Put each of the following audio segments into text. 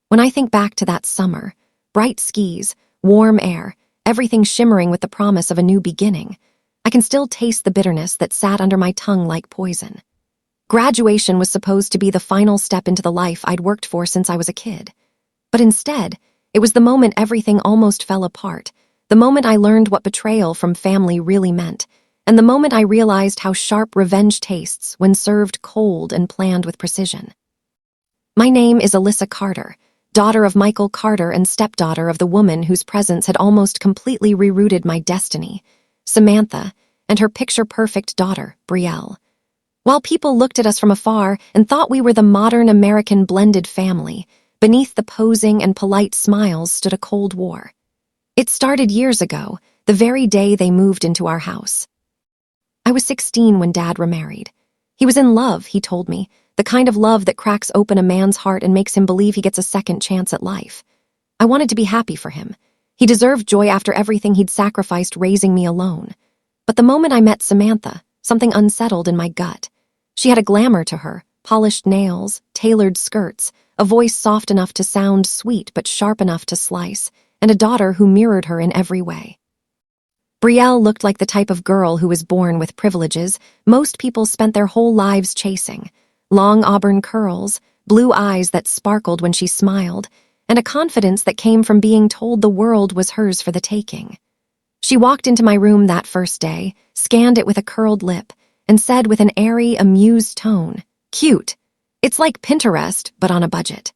When I think back to that summer, bright skis, warm air, everything shimmering with the promise of a new beginning, I can still taste the bitterness that sat under my tongue like poison. Graduation was supposed to be the final step into the life I'd worked for since I was a kid. But instead, it was the moment everything almost fell apart, the moment I learned what betrayal from family really meant, and the moment I realized how sharp revenge tastes when served cold and planned with precision. My name is Alyssa Carter, daughter of Michael Carter and stepdaughter of the woman whose presence had almost completely rerouted my destiny, Samantha, and her picture-perfect daughter, Betrayal. While people looked at us from afar and thought we were the modern American blended family, beneath the posing and polite smiles stood a Cold War. It started years ago, the very day they moved into our house. I was 16 when Dad remarried. He was in love, he told me, the kind of love that cracks open a man's heart and makes him believe he gets a second chance at life. I wanted to be happy for him. He deserved joy after everything he'd sacrificed raising me alone. But the moment I met Samantha, something unsettled in my gut. She had a glamour to her, polished nails, tailored skirts, a voice soft enough to sound sweet but sharp enough to slice, and a daughter who mirrored her in every way. Betrayal looked like the type of girl who was born with privileges most people spent their whole lives chasing. Long auburn curls, blue eyes that sparkled when she smiled, and a confidence that came from being told the world was hers for the taking. She walked into my room that first day, scanned it with a curled lip, and said with an airy, amused tone, "Cute. It's like Pinterest, but on a budget."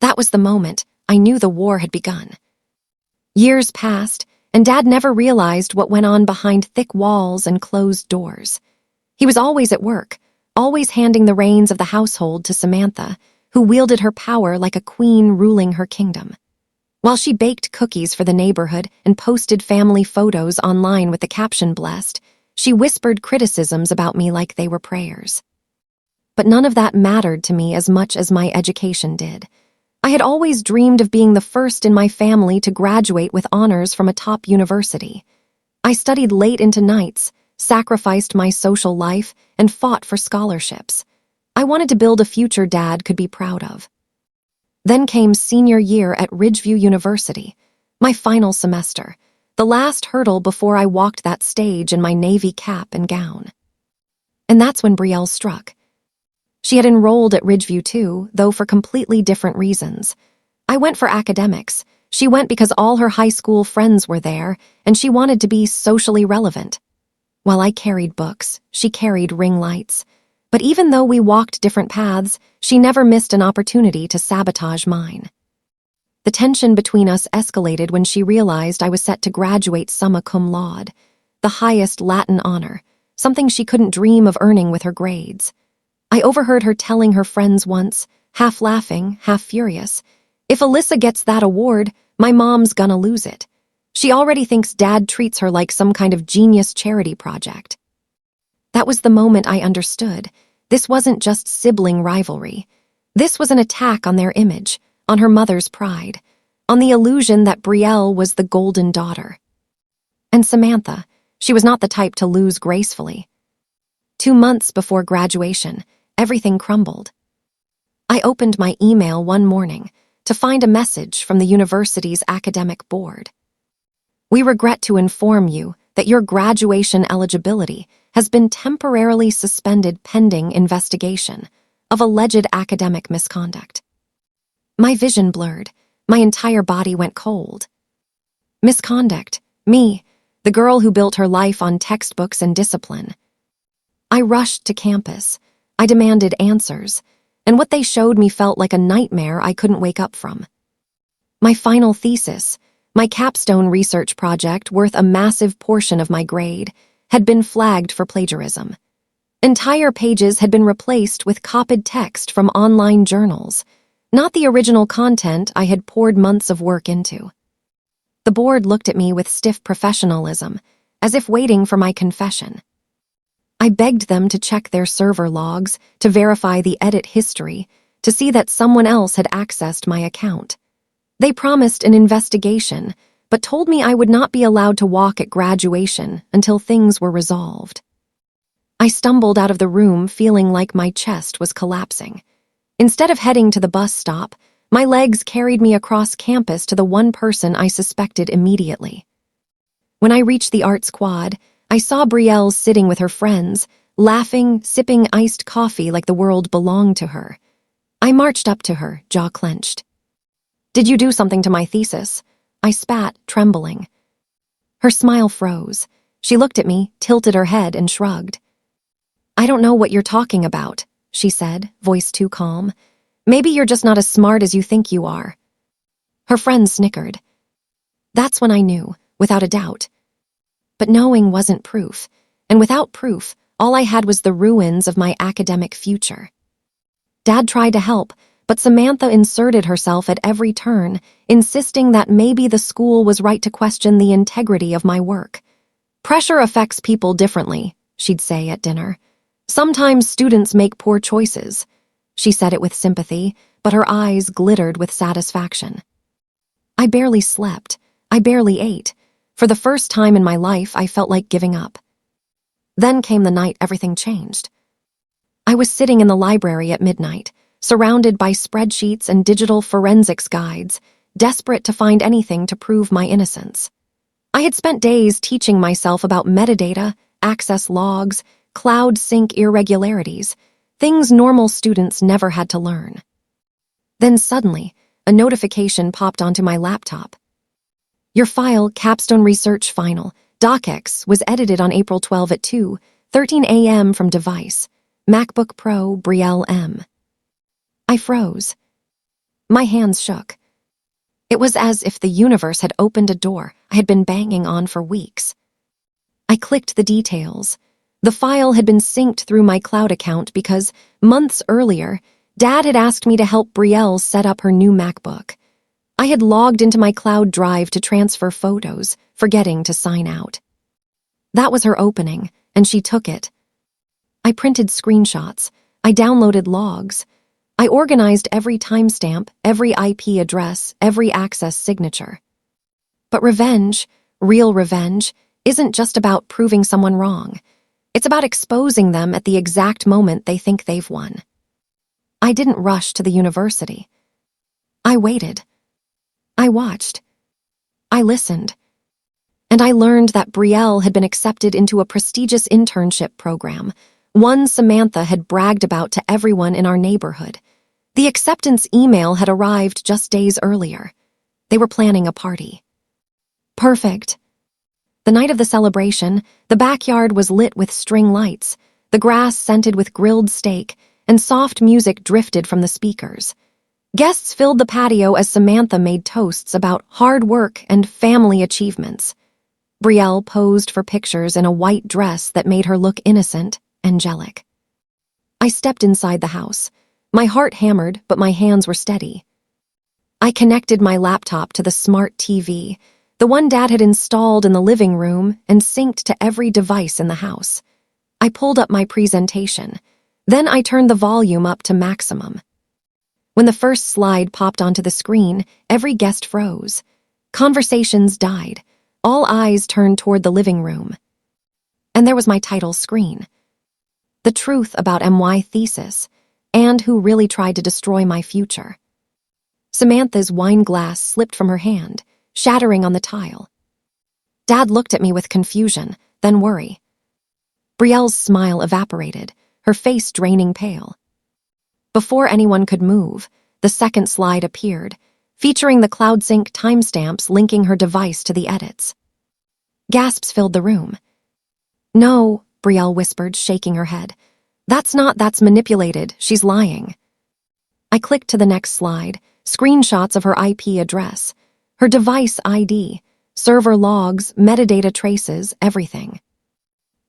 That was the moment I knew the war had begun. Years passed, and Dad never realized what went on behind thick walls and closed doors. He was always at work, always handing the reins of the household to Samantha, who wielded her power like a queen ruling her kingdom. While she baked cookies for the neighborhood and posted family photos online with the caption "blessed," she whispered criticisms about me like they were prayers. But none of that mattered to me as much as my education did. I had always dreamed of being the first in my family to graduate with honors from a top university. I studied late into nights, sacrificed my social life, and fought for scholarships. I wanted to build a future Dad could be proud of. Then came senior year at Ridgeview University, my final semester, the last hurdle before I walked that stage in my navy cap and gown. And that's when Betrayal struck. She had enrolled at Ridgeview too, though for completely different reasons. I went for academics. She went because all her high school friends were there, and she wanted to be socially relevant. While I carried books, she carried ring lights. But even though we walked different paths, she never missed an opportunity to sabotage mine. The tension between us escalated when she realized I was set to graduate summa cum laude, the highest Latin honor, something she couldn't dream of earning with her grades. I overheard her telling her friends once, half laughing, half furious, "If Alyssa gets that award, my mom's gonna lose it. She already thinks Dad treats her like some kind of genius charity project." That was the moment I understood. This wasn't just sibling rivalry. This was an attack on their image, on her mother's pride, on the illusion that Betrayal was the golden daughter. And Samantha, she was not the type to lose gracefully. 2 months before graduation, everything crumbled. I opened my email one morning to find a message from the university's academic board. "We regret to inform you that your graduation eligibility has been temporarily suspended pending investigation of alleged academic misconduct." My vision blurred. My entire body went cold. Misconduct. Me, the girl who built her life on textbooks and discipline. I rushed to campus. I demanded answers, and what they showed me felt like a nightmare I couldn't wake up from. My final thesis, my capstone research project worth a massive portion of my grade, had been flagged for plagiarism. Entire pages had been replaced with copied text from online journals, not the original content I had poured months of work into. The board looked at me with stiff professionalism, as if waiting for my confession. I begged them to check their server logs, to verify the edit history, to see that someone else had accessed my account. They promised an investigation, but told me I would not be allowed to walk at graduation until things were resolved. I stumbled out of the room feeling like my chest was collapsing. Instead of heading to the bus stop, My legs carried me across campus to the one person I suspected immediately. When I reached the arts quad, I saw Brielle sitting with her friends, laughing, sipping iced coffee like the world belonged to her. I marched up to her, jaw clenched. "Did you do something to my thesis?" I spat, trembling. Her smile froze. She looked at me, tilted her head, and shrugged. "I don't know what you're talking about," she said, voice too calm. "Maybe you're just not as smart as you think you are." Her friends snickered. That's when I knew, without a doubt. But knowing wasn't proof, and without proof, all I had was the ruins of my academic future. Dad tried to help, but Samantha inserted herself at every turn, insisting that maybe the school was right to question the integrity of my work. "Pressure affects people differently," she'd say at dinner. "Sometimes students make poor choices." She said it with sympathy, but her eyes glittered with satisfaction. I barely slept. I barely ate. For the first time in my life, I felt like giving up. Then came the night everything changed. I was sitting in the library at midnight, surrounded by spreadsheets and digital forensics guides, desperate to find anything to prove my innocence. I had spent days teaching myself about metadata, access logs, cloud sync irregularities, things normal students never had to learn. Then suddenly, a notification popped onto my laptop. "Your file, Capstone Research Final, DocX, was edited on April 12 at 2:13 a.m. from device. MacBook Pro, Brielle M." I froze. My hands shook. It was as if the universe had opened a door I had been banging on for weeks. I clicked the details. The file had been synced through my cloud account because, months earlier, Dad had asked me to help Brielle set up her new MacBook. I had logged into my cloud drive to transfer photos, forgetting to sign out. That was her opening, and she took it. I printed screenshots. I downloaded logs. I organized every timestamp, every IP address, every access signature. But revenge, real revenge, isn't just about proving someone wrong. It's about exposing them at the exact moment they think they've won. I didn't rush to the university. I waited. I watched. I listened. And I learned that Brielle had been accepted into a prestigious internship program, one Samantha had bragged about to everyone in our neighborhood. The acceptance email had arrived just days earlier. They were planning a party. Perfect. The night of the celebration, the backyard was lit with string lights, the grass scented with grilled steak, and soft music drifted from the speakers. Guests filled the patio as Samantha made toasts about hard work and family achievements. Brielle posed for pictures in a white dress that made her look innocent, angelic. I stepped inside the house. My heart hammered, but my hands were steady. I connected my laptop to the smart TV, the one Dad had installed in the living room and synced to every device in the house. I pulled up my presentation. Then I turned the volume up to maximum. When the first slide popped onto the screen, every guest froze. Conversations died. All eyes turned toward the living room. And there was my title screen. The truth about my thesis, and who really tried to destroy my future. Samantha's wine glass slipped from her hand, shattering on the tile. Dad looked at me with confusion, then worry. Brielle's smile evaporated, her face draining pale. Before anyone could move, the second slide appeared, featuring the CloudSync timestamps linking her device to the edits. Gasps filled the room. "No," Brielle whispered, shaking her head. That's manipulated. She's lying." I clicked to the next slide, screenshots of her IP address, her device ID, server logs, metadata traces, everything.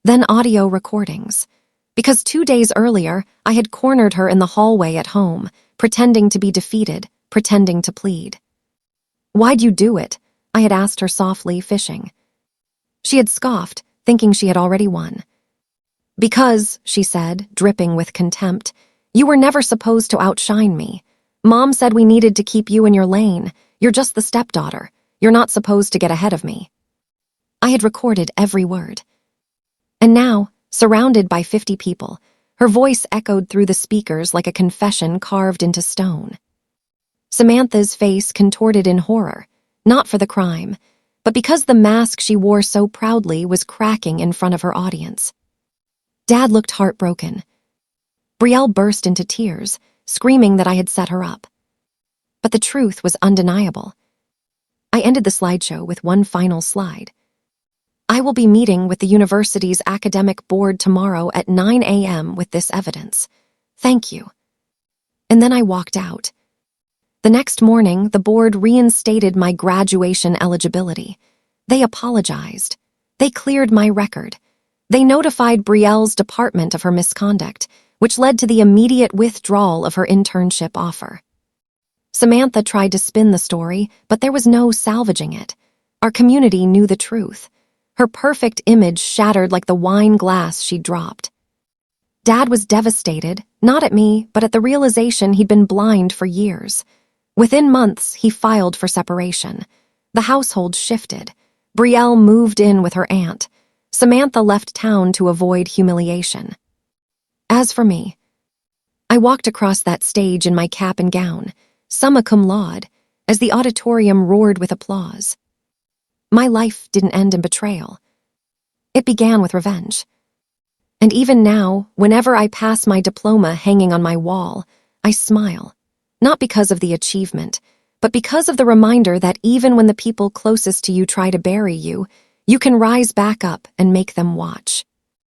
Then audio recordings. Because 2 days earlier, I had cornered her in the hallway at home, pretending to be defeated, pretending to plead. "Why'd you do it?" I had asked her softly, fishing. She had scoffed, thinking she had already won. "Because," she said, dripping with contempt, "you were never supposed to outshine me. Mom said we needed to keep you in your lane. You're just the stepdaughter. You're not supposed to get ahead of me." I had recorded every word. And now, surrounded by 50 people, her voice echoed through the speakers like a confession carved into stone. Samantha's face contorted in horror, not for the crime, but because the mask she wore so proudly was cracking in front of her audience. Dad looked heartbroken. Brielle burst into tears, screaming that I had set her up. But the truth was undeniable. I ended the slideshow with one final slide. I will be meeting with the university's academic board tomorrow at 9 a.m. with this evidence. Thank you. And then I walked out. The next morning, the board reinstated my graduation eligibility. They apologized. They cleared my record. They notified Brielle's department of her misconduct, which led to the immediate withdrawal of her internship offer. Samantha tried to spin the story, but there was no salvaging it. Our community knew the truth. Her perfect image shattered like the wine glass she dropped. Dad was devastated, not at me, but at the realization he'd been blind for years. Within months, he filed for separation. The household shifted. Brielle moved in with her aunt. Samantha left town to avoid humiliation. As for me, I walked across that stage in my cap and gown, summa cum laude, as the auditorium roared with applause. My life didn't end in betrayal. It began with revenge. And even now, whenever I pass my diploma hanging on my wall, I smile, not because of the achievement, but because of the reminder that even when the people closest to you try to bury you, you can rise back up and make them watch.